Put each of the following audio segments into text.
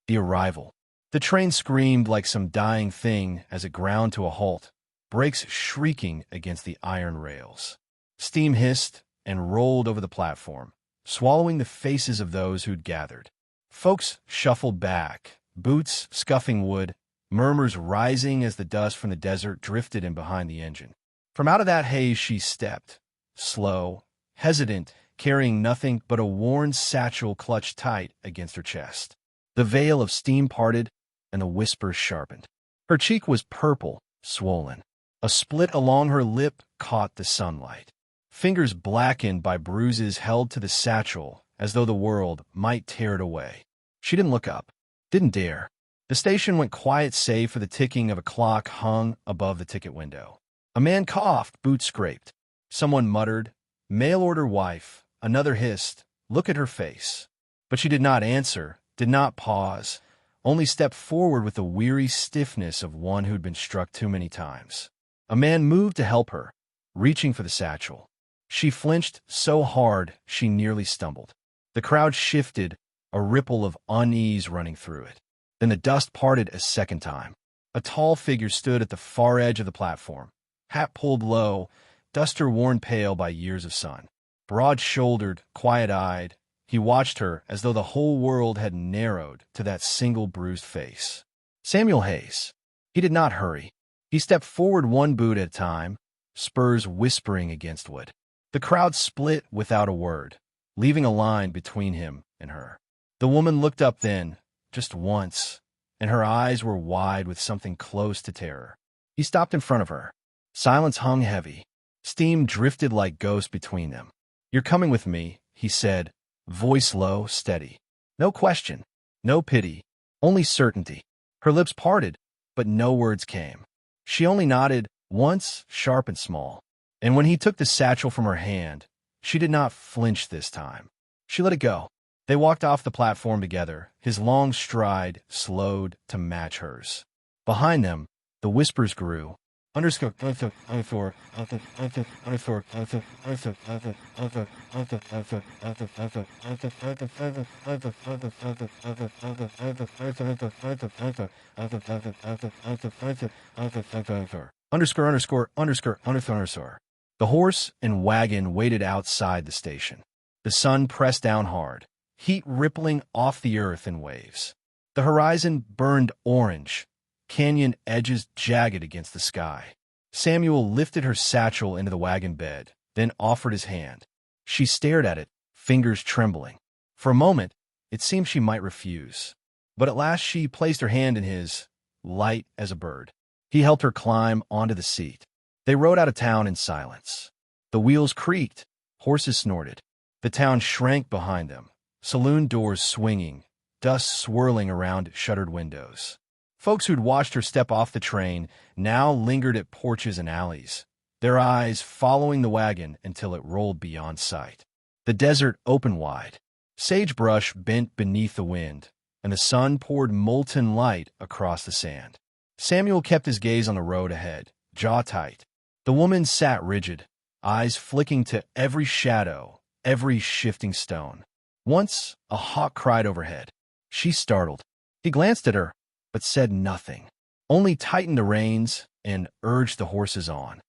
The arrival. The train screamed like some dying thing as it ground to a halt, brakes shrieking against the iron rails. Steam hissed and rolled over the platform, swallowing the faces of those who'd gathered. Folks shuffled back, boots scuffing wood, murmurs rising as the dust from the desert drifted in behind the engine. From out of that haze she stepped, slow, hesitant, carrying nothing but a worn satchel clutched tight against her chest. The veil of steam parted, and the whispers sharpened. Her cheek was purple, swollen. A split along her lip caught the sunlight. Fingers blackened by bruises held to the satchel as though the world might tear it away. She didn't look up, didn't dare. The station went quiet save for the ticking of a clock hung above the ticket window. A man coughed, boots scraped. Someone muttered, "Mail order wife." Another hissed, "Look at her face." But she did not answer, did not pause, only stepped forward with the weary stiffness of one who'd been struck too many times. A man moved to help her, reaching for the satchel. She flinched so hard she nearly stumbled. The crowd shifted, a ripple of unease running through it. Then the dust parted a second time. A tall figure stood at the far edge of the platform, hat pulled low, duster worn pale by years of sun. Broad-shouldered, quiet-eyed, he watched her as though the whole world had narrowed to that single bruised face. Samuel Hayes. He did not hurry. He stepped forward one boot at a time, spurs whispering against wood. The crowd split without a word, leaving a line between him and her. The woman looked up then, just once, and her eyes were wide with something close to terror. He stopped in front of her. Silence hung heavy. Steam drifted like ghosts between them. "You're coming with me," he said, voice low, steady. No question, no pity, only certainty. Her lips parted, but no words came. She only nodded, once, sharp and small. And when he took the satchel from her hand, she did not flinch this time. She let it go. They walked off the platform together, his long stride slowed to match hers. Behind them, the whispers grew. Underscore. The horse and wagon waited outside the station. The sun pressed down hard, heat rippling off the earth in waves. The horizon burned orange, canyon edges jagged against the sky. Samuel lifted her satchel into the wagon bed, then offered his hand. She stared at it, fingers trembling. For a moment, it seemed she might refuse. But at last she placed her hand in his, light as a bird. He helped her climb onto the seat. They rode out of town in silence. The wheels creaked, horses snorted. The town shrank behind them, saloon doors swinging, dust swirling around shuttered windows. Folks who'd watched her step off the train now lingered at porches and alleys, their eyes following the wagon until it rolled beyond sight. The desert opened wide. Sagebrush bent beneath the wind, and the sun poured molten light across the sand. Samuel kept his gaze on the road ahead, jaw tight. The woman sat rigid, eyes flicking to every shadow, every shifting stone. Once, a hawk cried overhead. She startled. He glanced at her, but said nothing, only tightened the reins and urged the horses on.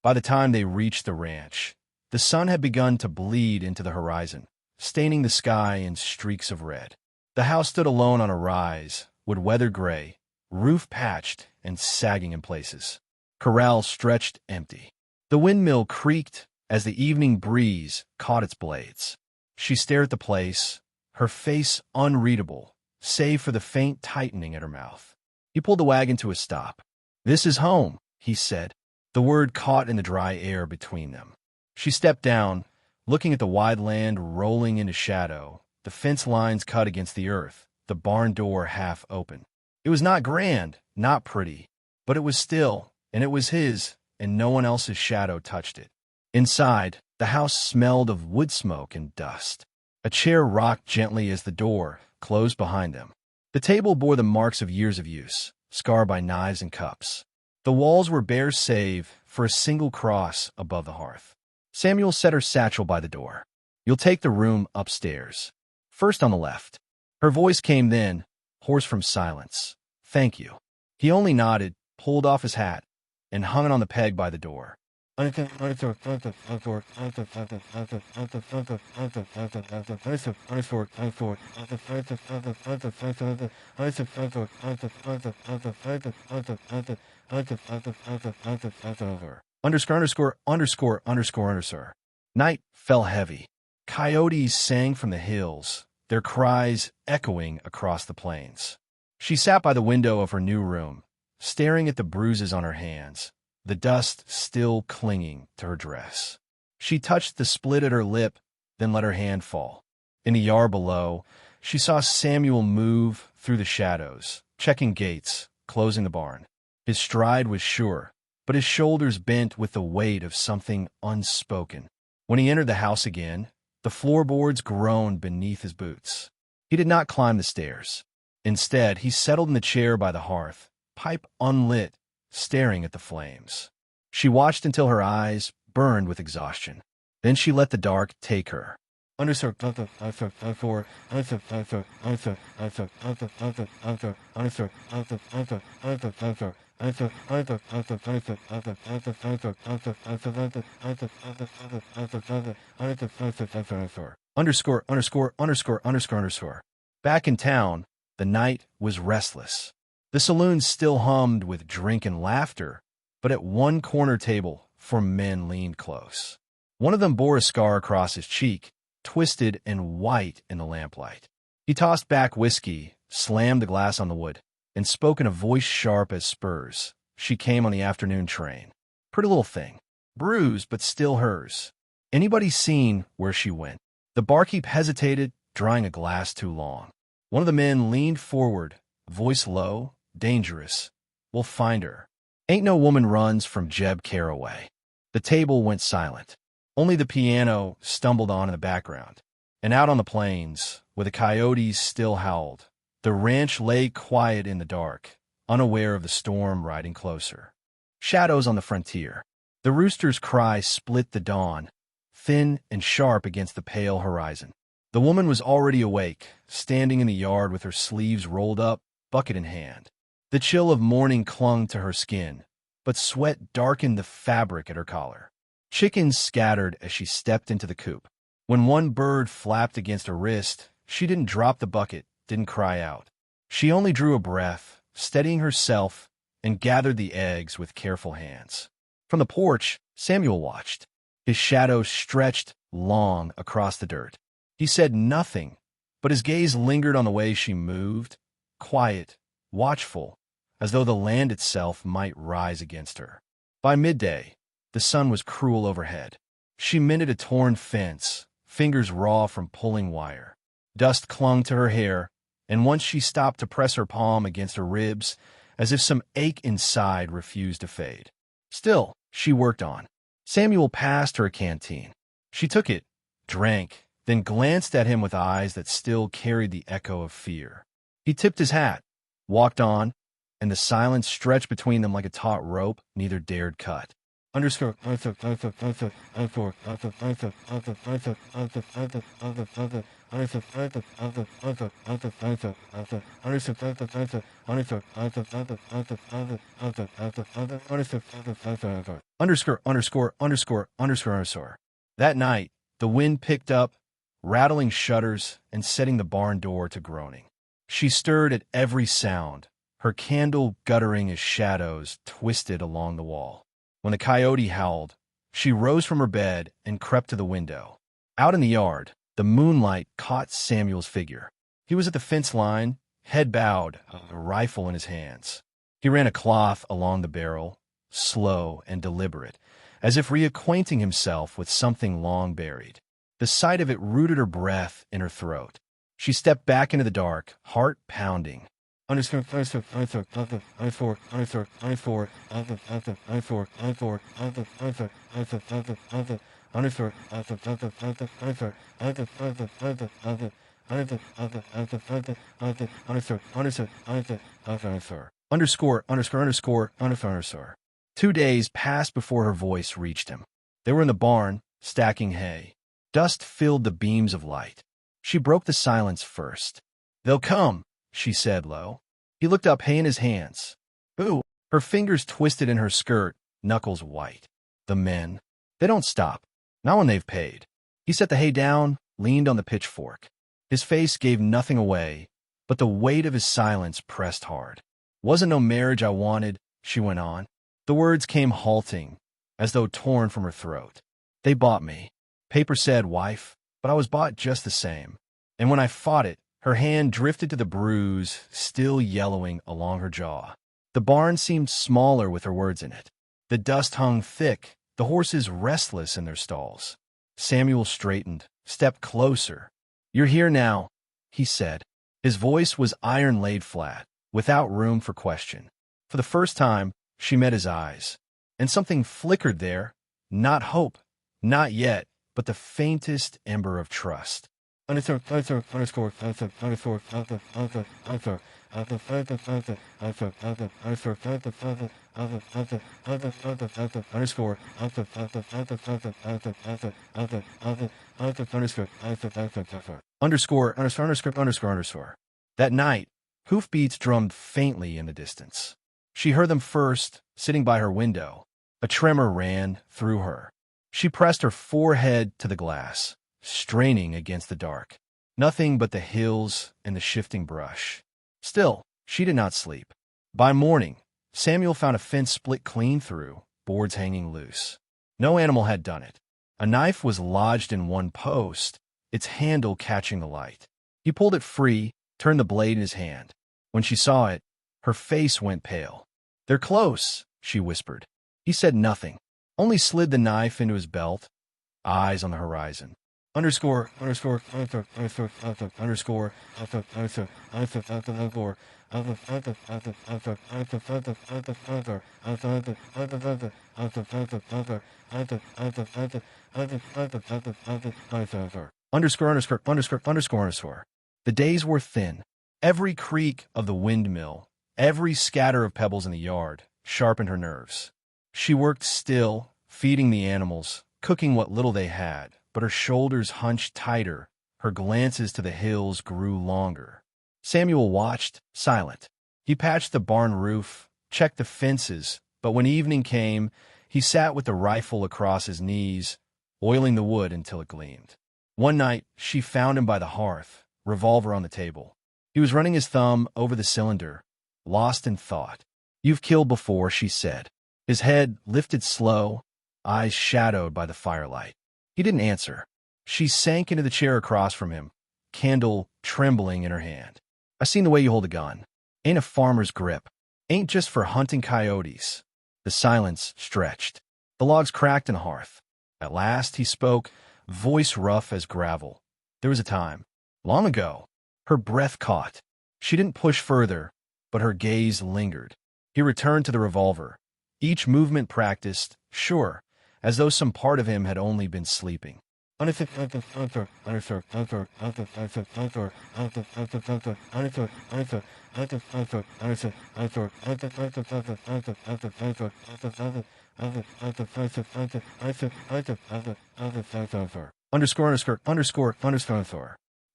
By the time they reached the ranch, the sun had begun to bleed into the horizon, staining the sky in streaks of red. The house stood alone on a rise, wood weather gray, roof patched and sagging in places. Corral stretched empty. The windmill creaked as the evening breeze caught its blades. She stared at the place, her face unreadable, save for the faint tightening at her mouth. He pulled the wagon to a stop. "This is home," he said. The word caught in the dry air between them. She stepped down, looking at the wide land rolling into shadow, the fence lines cut against the earth, the barn door half open. It was not grand, not pretty, but it was still, and it was his, and no one else's shadow touched it. Inside, the house smelled of wood smoke and dust. A A chair rocked gently as the door closed behind them. The table bore the marks of years of use, scarred by knives and cups. The walls were bare save for a single cross above the hearth. Samuel set her satchel by the door. "You'll take the room upstairs. First on the left." Her voice came then, hoarse from silence. "Thank you." He only nodded, pulled off his hat, and hung it on the peg by the door. Underscore. Night fell heavy. Coyotes sang from the hills, their cries echoing across the plains. She sat by the window of her new room, staring at the bruises on her hands, the dust still clinging to her dress. She touched the split at her lip, then let her hand fall. In the yard below, she saw Samuel move through the shadows, checking gates, closing the barn. His stride was sure, but his shoulders bent with the weight of something unspoken. When he entered the house again, the floorboards groaned beneath his boots. He did not climb the stairs. Instead, he settled in the chair by the hearth, pipe unlit, staring at the flames. She watched until her eyes burned with exhaustion. Then she let the dark take her. Back in town, the night was restless. The saloon still hummed with drink and laughter, but at one corner table, four men leaned close. One of them bore a scar across his cheek, twisted and white in the lamplight. He tossed back whiskey, slammed the glass on the wood, and spoke in a voice sharp as spurs. She came on the afternoon train. Pretty little thing. Bruised, but still hers. Anybody seen where she went? The barkeep hesitated, drawing a glass too long. One of the men leaned forward, voice low, dangerous. "We'll find her. Ain't no woman runs from Jeb Caraway." The table went silent. Only the piano stumbled on in the background. And out on the plains, where the coyotes still howled, the ranch lay quiet in the dark, unaware of the storm riding closer. Shadows on the frontier. The rooster's cry split the dawn, thin and sharp against the pale horizon. The woman was already awake, standing in the yard with her sleeves rolled up, bucket in hand. The chill of morning clung to her skin, but sweat darkened the fabric at her collar. Chickens scattered as she stepped into the coop. When one bird flapped against her wrist, she didn't drop the bucket, didn't cry out. She only drew a breath, steadying herself, and gathered the eggs with careful hands. From the porch, Samuel watched. His shadow stretched long across the dirt. He said nothing, but his gaze lingered on the way she moved, quiet, watchful, as though the land itself might rise against her. By midday, the sun was cruel overhead. She mended a torn fence, fingers raw from pulling wire. Dust clung to her hair, and once she stopped to press her palm against her ribs, as if some ache inside refused to fade. Still, she worked on. Samuel passed her a canteen. She took it, drank, then glanced at him with eyes that still carried the echo of fear. He tipped his hat, walked on, and the silence stretched between them like a taut rope neither dared cut. That night, the wind picked up, rattling shutters and setting the barn door to groaning. She stirred at every sound, her candle guttering as shadows twisted along the wall. When the coyote howled, she rose from her bed and crept to the window. Out in the yard, the moonlight caught Samuel's figure. He was at the fence line, head bowed, a rifle in his hands. He ran a cloth along the barrel, slow and deliberate, as if reacquainting himself with something long buried. The sight of it rooted her breath in her throat. She stepped back into the dark, heart pounding. underscore. 2 days passed before her voice reached him. They were in the barn, stacking hay. Dust filled the beams of light. She broke the silence first. "They'll come," she said low. He looked up, hay in his hands. "Ooh." Her fingers twisted in her skirt, knuckles white. "The men. They don't stop. Not when they've paid." He set the hay down, leaned on the pitchfork. His face gave nothing away, but the weight of his silence pressed hard. "Wasn't no marriage I wanted," she went on. The words came halting, as though torn from her throat. "They bought me. Paper said wife, but I was bought just the same. And when I fought it," her hand drifted to the bruise, still yellowing along her jaw. The barn seemed smaller with her words in it. The dust hung thick, the horses restless in their stalls. Samuel straightened, stepped closer. "You're here now," he said. His voice was iron laid flat, without room for question. For the first time, she met his eyes. And something flickered there, not hope, not yet, but the faintest ember of trust. That night, hoofbeats drummed faintly in the distance. She heard them first, sitting by her window. A tremor ran through her. She pressed her forehead to the glass, straining against the dark. Nothing but the hills and the shifting brush. Still, she did not sleep. By morning, Samuel found a fence split clean through, boards hanging loose. No animal had done it. A knife was lodged in one post, its handle catching the light. He pulled it free, turned the blade in his hand. When she saw it, her face went pale. "They're close," she whispered. He said nothing, only slid the knife into his belt, eyes on the horizon. Underscore. The days were thin. Every creak of the windmill, every scatter of pebbles in the yard, sharpened her nerves. She worked still, feeding the animals, cooking what little they had, but her shoulders hunched tighter, her glances to the hills grew longer. Samuel watched, silent. He patched the barn roof, checked the fences, but when evening came, he sat with the rifle across his knees, oiling the wood until it gleamed. One night, she found him by the hearth, revolver on the table. He was running his thumb over the cylinder, lost in thought. "You've killed before," she said. His head lifted slow, eyes shadowed by the firelight. He didn't answer. She sank into the chair across from him, candle trembling in her hand. "I seen the way you hold a gun. Ain't a farmer's grip. Ain't just for hunting coyotes." The silence stretched. The logs cracked in the hearth. At last he spoke, voice rough as gravel. "There was a time. Long ago." Her breath caught. She didn't push further, but her gaze lingered. He returned to the revolver. Each movement practiced, sure, as though some part of him had only been sleeping.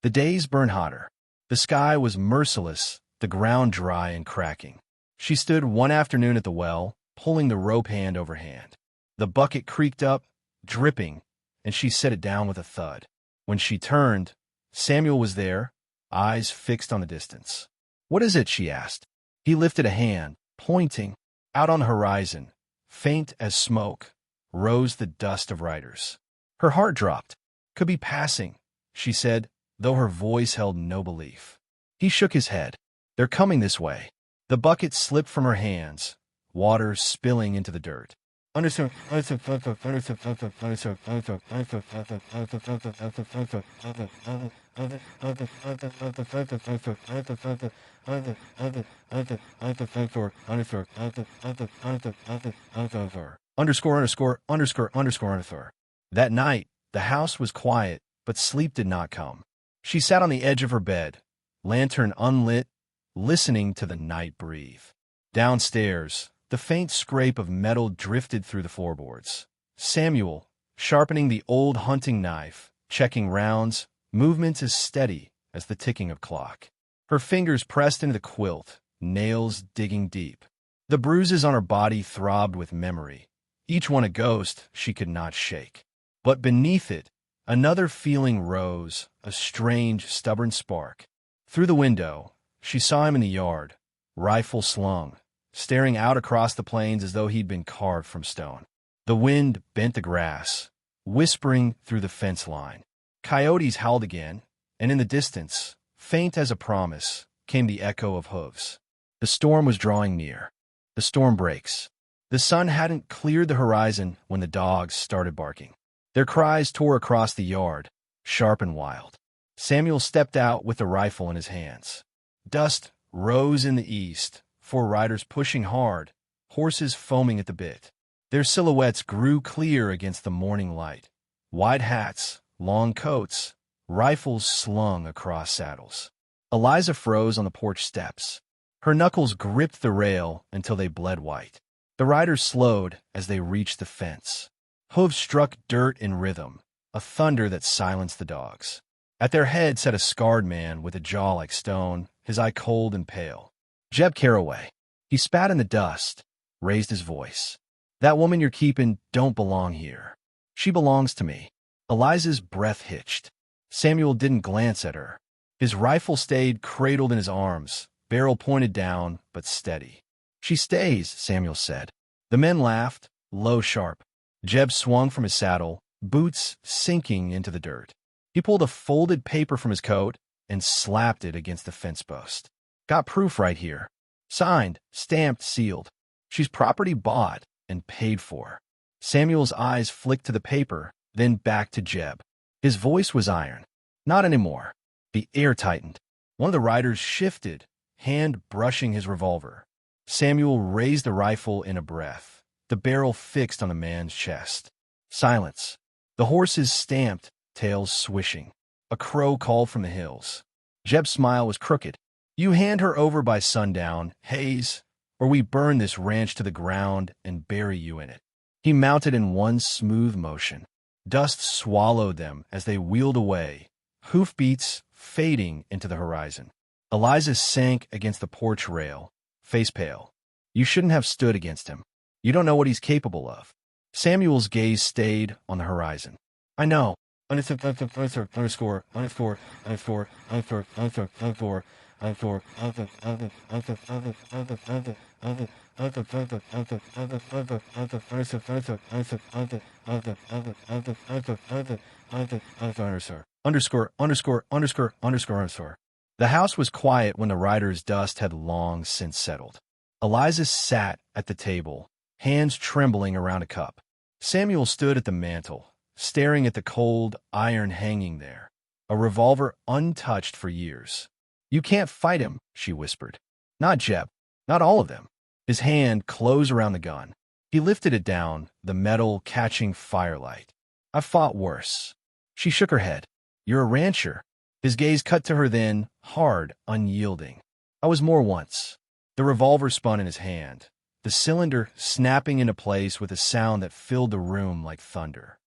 The days burned hotter. The sky was merciless, the ground dry and cracking. She stood one afternoon at the well, pulling the rope hand over hand. The bucket creaked up, dripping, and she set it down with a thud. When she turned, Samuel was there, eyes fixed on the distance. "What is it?" she asked. He lifted a hand, pointing. Out on the horizon, faint as smoke, rose the dust of riders. Her heart dropped. "Could be passing," she said, though her voice held no belief. He shook his head. "They're coming this way." The bucket slipped from her hands, water spilling into the dirt. That night, the house was quiet, but sleep did not come. She sat on the edge of her bed, lantern unlit, listening to the night breathe. Downstairs, the faint scrape of metal drifted through the floorboards. Samuel, sharpening the old hunting knife, checking rounds, movements as steady as the ticking of clock. Her fingers pressed into the quilt, nails digging deep. The bruises on her body throbbed with memory, each one a ghost she could not shake. But beneath it, another feeling rose, a strange, stubborn spark. Through the window, she saw him in the yard, rifle slung, staring out across the plains as though he'd been carved from stone. The wind bent the grass, whispering through the fence line. Coyotes howled again, and in the distance, faint as a promise, came the echo of hooves. The storm was drawing near. The storm breaks. The sun hadn't cleared the horizon when the dogs started barking. Their cries tore across the yard, sharp and wild. Samuel stepped out with the rifle in his hands. Dust rose in the east, 4 riders pushing hard, horses foaming at the bit. Their silhouettes grew clear against the morning light. Wide hats, long coats, rifles slung across saddles. Eliza froze on the porch steps. Her knuckles gripped the rail until they bled white. The riders slowed as they reached the fence. Hooves struck dirt in rhythm, a thunder that silenced the dogs. At their head sat a scarred man with a jaw like stone, his eye cold and pale. Jeb Carraway. He spat in the dust, raised his voice. That woman you're keeping don't belong here. She belongs to me. Eliza's breath hitched. Samuel didn't glance at her. His rifle stayed cradled in his arms, barrel pointed down, but steady. She stays, Samuel said. The men laughed, low, sharp. Jeb swung from his saddle, boots sinking into the dirt. He pulled a folded paper from his coat and slapped it against the fence post. Got proof right here. Signed, stamped, sealed. She's property bought and paid for. Samuel's eyes flicked to the paper, then back to Jeb. His voice was iron. Not anymore. The air tightened. One of the riders shifted, hand brushing his revolver. Samuel raised the rifle in a breath, the barrel fixed on the man's chest. Silence. The horses stamped, tails swishing. A crow called from the hills. Jeb's smile was crooked. You hand her over by sundown, Hayes, or we burn this ranch to the ground and bury you in it. He mounted in one smooth motion. Dust swallowed them as they wheeled away, hoofbeats fading into the horizon. Eliza sank against the porch rail, face pale. You shouldn't have stood against him. You don't know what he's capable of. Samuel's gaze stayed on the horizon. I know. The house was quiet when the rider's dust had long since settled. Eliza sat at the table, hands trembling around a cup. Samuel stood at the mantel, staring at the cold iron hanging there, a revolver untouched for years. You can't fight him, she whispered. Not Jeb. Not all of them. His hand closed around the gun. He lifted it down, the metal catching firelight. I've fought worse. She shook her head. You're a rancher. His gaze cut to her then, hard, unyielding. I was more once. The revolver spun in his hand, the cylinder snapping into place with a sound that filled the room like thunder.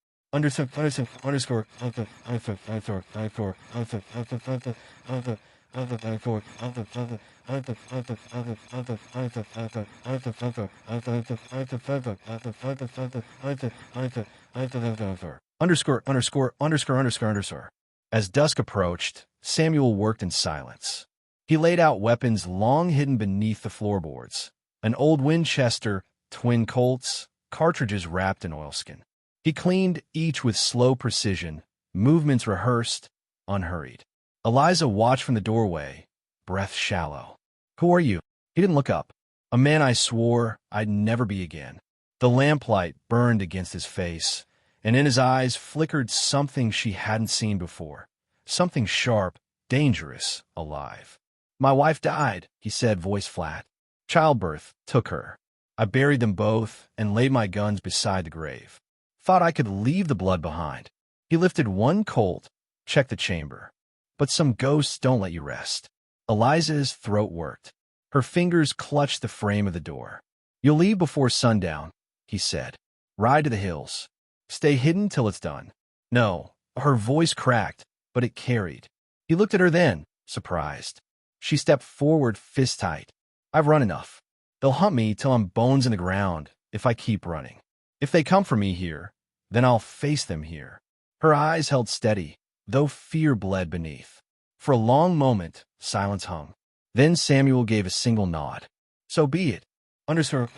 As dusk approached, Samuel worked in silence. He laid out weapons long hidden beneath the floorboards. An old Winchester, twin Colts, cartridges wrapped in oilskin. He cleaned each with slow precision, movements rehearsed, unhurried. Eliza watched from the doorway, breath shallow. Who are you? He didn't look up. A man I swore I'd never be again. The lamplight burned against his face, and in his eyes flickered something she hadn't seen before. Something sharp, dangerous, alive. My wife died, he said, voice flat. Childbirth took her. I buried them both and laid my guns beside the grave. Thought I could leave the blood behind. He lifted one colt, checked the chamber. But some ghosts don't let you rest. Eliza's throat worked. Her fingers clutched the frame of the door. You'll leave before sundown, he said. Ride to the hills. Stay hidden till it's done. No, her voice cracked, but it carried. He looked at her then, surprised. She stepped forward, fist tight. I've run enough. They'll hunt me till I'm bones in the ground if I keep running. If they come for me here, then I'll face them here. Her eyes held steady, though fear bled beneath. For a long moment, silence hung. Then Samuel gave a single nod. So be it. Underscore.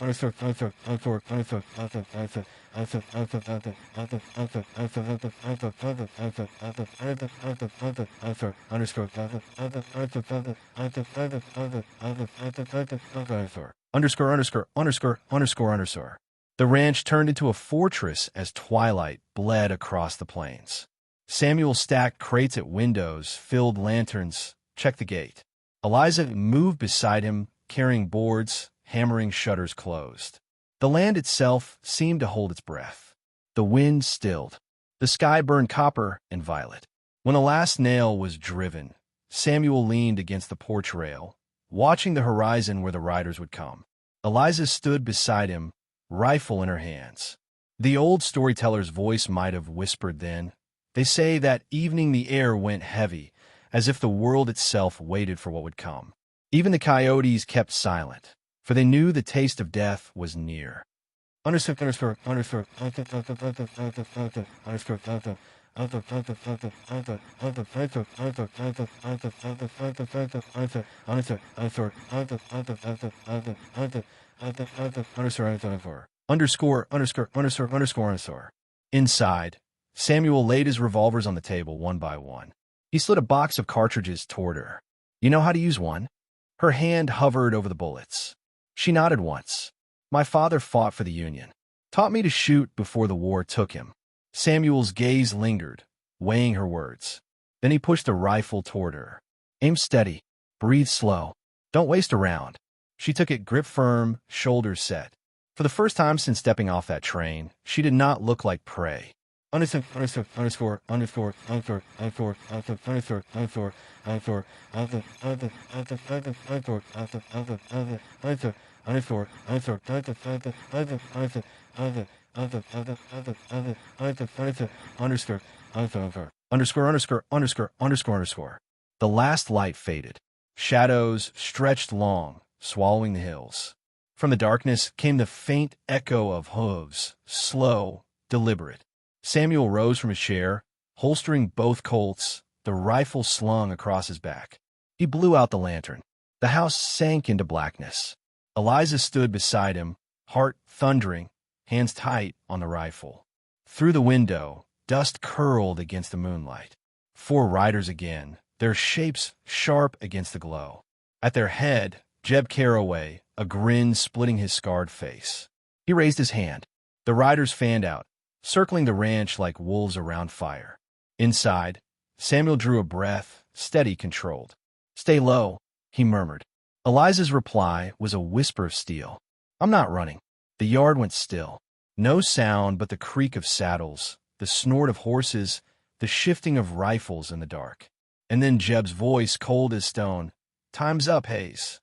The ranch turned into a fortress as twilight bled across the plains. Samuel stacked crates at windows, filled lanterns, checked the gate. Eliza moved beside him, carrying boards, hammering shutters closed. The land itself seemed to hold its breath. The wind stilled. The sky burned copper and violet. When the last nail was driven, Samuel leaned against the porch rail, watching the horizon where the riders would come. Eliza stood beside him, rifle in her hands. The old storyteller's voice might have whispered then. They say that evening the air went heavy, as if the world itself waited for what would come. Even the coyotes kept silent, for they knew the taste of death was near. Inside, Samuel laid his revolvers on the table one by one. He slid a box of cartridges toward her. You know how to use one? Her hand hovered over the bullets. She nodded once. My father fought for the Union. Taught me to shoot before the war took him. Samuel's gaze lingered, weighing her words. Then he pushed the rifle toward her. Aim steady. Breathe slow. Don't waste a round. She took it grip firm, shoulders set. For the first time since stepping off that train, she did not look like prey. The last light faded. Shadows stretched long, swallowing the hills. From the darkness came the faint echo of hooves, slow, deliberate. Samuel rose from his chair, holstering both Colts, the rifle slung across his back. He blew out the lantern. The house sank into blackness. Eliza stood beside him, heart thundering, hands tight on the rifle. Through the window, dust curled against the moonlight. 4 riders again, their shapes sharp against the glow. At their head, Jeb Carraway, a grin splitting his scarred face. He raised his hand. The riders fanned out, circling the ranch like wolves around fire. Inside, Samuel drew a breath, steady, controlled. Stay low, he murmured. Eliza's reply was a whisper of steel. I'm not running. The yard went still. No sound but the creak of saddles, the snort of horses, the shifting of rifles in the dark. And then Jeb's voice, cold as stone. Time's up, Hayes.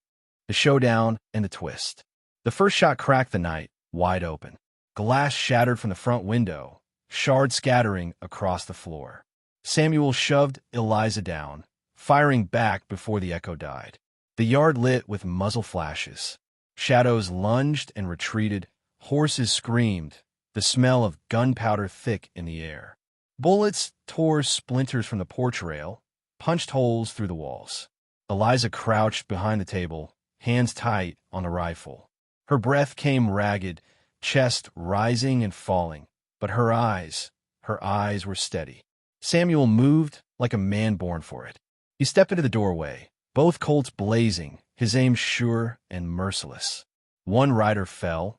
The showdown and the twist. The first shot cracked the night, wide open. Glass shattered from the front window, shards scattering across the floor. Samuel shoved Eliza down, firing back before the echo died. The yard lit with muzzle flashes. Shadows lunged and retreated. Horses screamed, the smell of gunpowder thick in the air. Bullets tore splinters from the porch rail, punched holes through the walls. Eliza crouched behind the table, hands tight on the rifle. Her breath came ragged, chest rising and falling, but her eyes were steady. Samuel moved like a man born for it. He stepped into the doorway, both Colts blazing, his aim sure and merciless. One rider fell,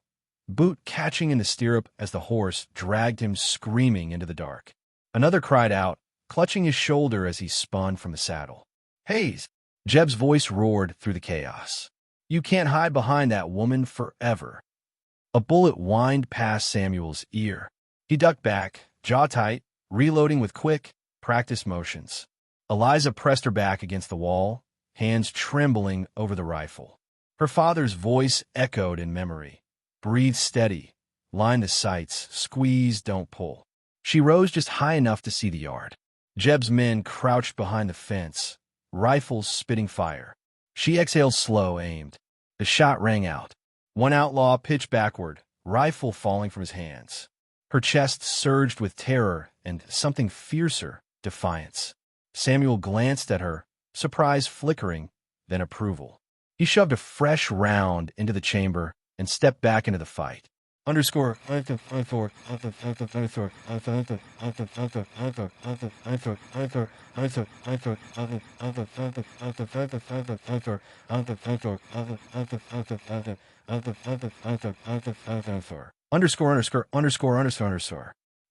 boot catching in the stirrup as the horse dragged him screaming into the dark. Another cried out, clutching his shoulder as he spun from the saddle. Hayes! Jeb's voice roared through the chaos. You can't hide behind that woman forever. A bullet whined past Samuel's ear. He ducked back, jaw tight, reloading with quick, practiced motions. Eliza pressed her back against the wall, hands trembling over the rifle. Her father's voice echoed in memory. Breathe steady. Line the sights. Squeeze, don't pull. She rose just high enough to see the yard. Jeb's men crouched behind the fence, rifles spitting fire. She exhaled slow, aimed. The shot rang out. One outlaw pitched backward, rifle falling from his hands. Her chest surged with terror and something fiercer, defiance. Samuel glanced at her, surprise flickering, then approval. He shoved a fresh round into the chamber and stepped back into the fight. Underscore. Underscore.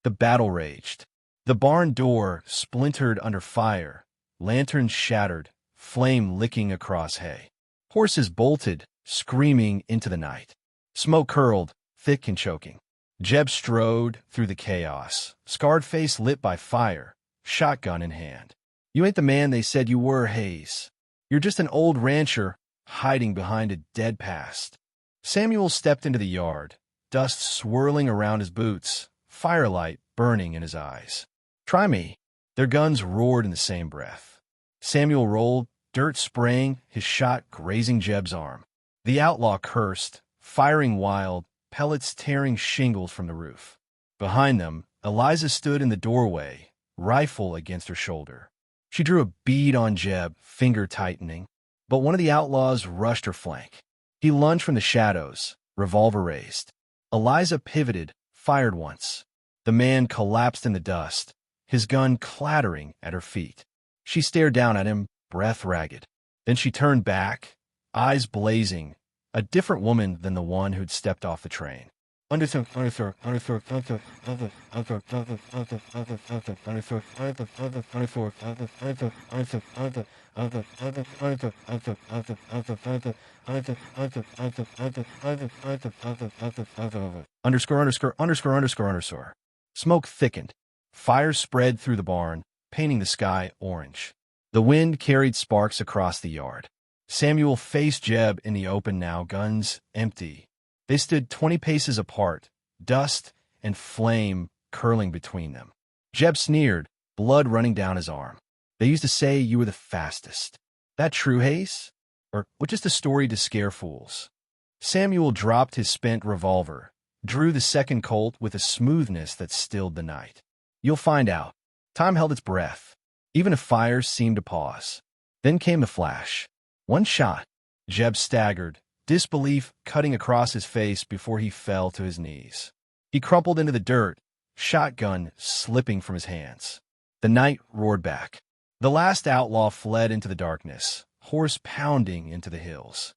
The battle raged. The barn door splintered under fire, lanterns shattered, flame licking across hay. Horses bolted, screaming into the night. Smoke curled, thick and choking. Jeb strode through the chaos, scarred face lit by fire, shotgun in hand. You ain't the man they said you were, Hayes. You're just an old rancher hiding behind a dead past. Samuel stepped into the yard, dust swirling around his boots, firelight burning in his eyes. Try me. Their guns roared in the same breath. Samuel rolled, dirt spraying, his shot grazing Jeb's arm. The outlaw cursed, firing wild, pellets tearing shingles from the roof. Behind them, Eliza stood in the doorway, rifle against her shoulder. She drew a bead on Jeb, finger tightening, but one of the outlaws rushed her flank. He lunged from the shadows, revolver raised. Eliza pivoted, fired once. The man collapsed in the dust, his gun clattering at her feet. She stared down at him, breath ragged. Then she turned back, eyes blazing, a different woman than the one who'd stepped off the train. Smoke thickened. Fire spread through the barn, painting the sky orange. The wind carried sparks across the yard. Samuel faced Jeb in the open now, guns empty. They stood 20 paces apart, dust and flame curling between them. Jeb sneered, blood running down his arm. They used to say you were the fastest. That true, Hayes? Or was just a story to scare fools? Samuel dropped his spent revolver, drew the second Colt with a smoothness that stilled the night. You'll find out. Time held its breath. Even a fire seemed to pause. Then came the flash. One shot. Jeb staggered, disbelief cutting across his face before he fell to his knees. He crumpled into the dirt, shotgun slipping from his hands. The night roared back. The last outlaw fled into the darkness, horse pounding into the hills.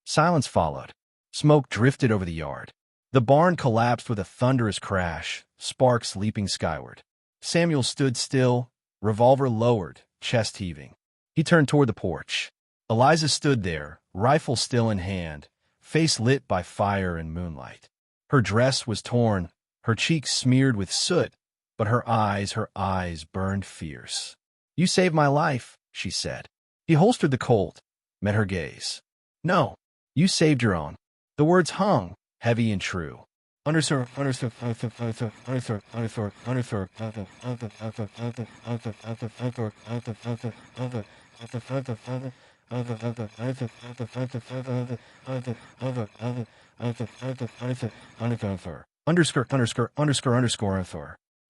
Silence followed. Smoke drifted over the yard. The barn collapsed with a thunderous crash, sparks leaping skyward. Samuel stood still, revolver lowered, chest heaving. He turned toward the porch. Eliza stood there, rifle still in hand, face lit by fire and moonlight. Her dress was torn, her cheeks smeared with soot, but her eyes burned fierce. You saved my life, she said. He holstered the Colt, met her gaze. No, you saved your own. The words hung, heavy and true.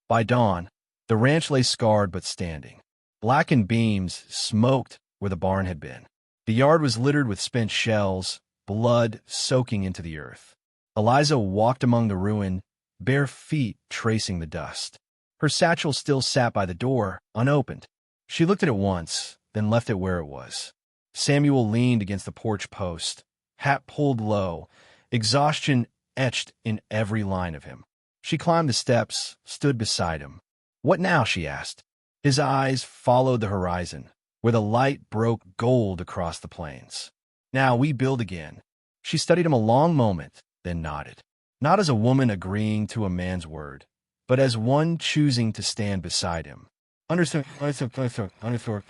By dawn, the ranch lay scarred but standing. Blackened beams smoked where the barn had been. The yard was littered with spent shells, blood soaking into the earth. Eliza walked among the ruin, bare feet tracing the dust. Her satchel still sat by the door, unopened. She looked at it once, then left it where it was. Samuel leaned against the porch post, hat pulled low, exhaustion etched in every line of him. She climbed the steps, stood beside him. "What now?" she asked. His eyes followed the horizon, where the light broke gold across the plains. "Now we build again." She studied him a long moment, then nodded. Not as a woman agreeing to a man's word, but as one choosing to stand beside him. Understood. Underscore.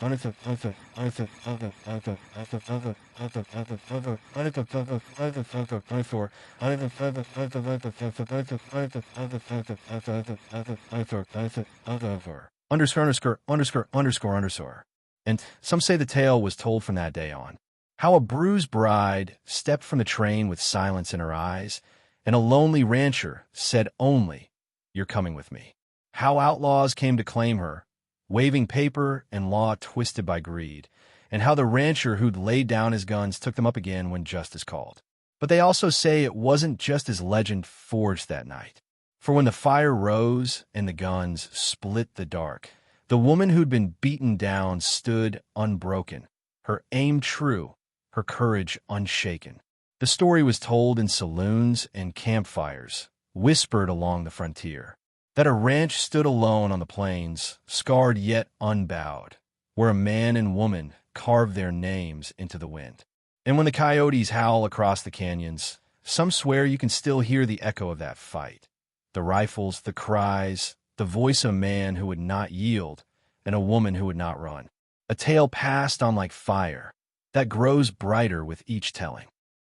And some say the tale was told from that day on. How a bruised bride stepped from the train with silence in her eyes, and a lonely rancher said only, "You're coming with me." How outlaws came to claim her, waving paper and law twisted by greed, and how the rancher who'd laid down his guns took them up again when justice called. But they also say it wasn't just as legend forged that night. For when the fire rose and the guns split the dark, the woman who'd been beaten down stood unbroken, her aim true, her courage unshaken. The story was told in saloons and campfires, whispered along the frontier, that a ranch stood alone on the plains, scarred yet unbowed, where a man and woman carved their names into the wind. And when the coyotes howl across the canyons, some swear you can still hear the echo of that fight. The rifles, the cries, the voice of a man who would not yield, and a woman who would not run. A tale passed on like fire, that grows brighter with each telling.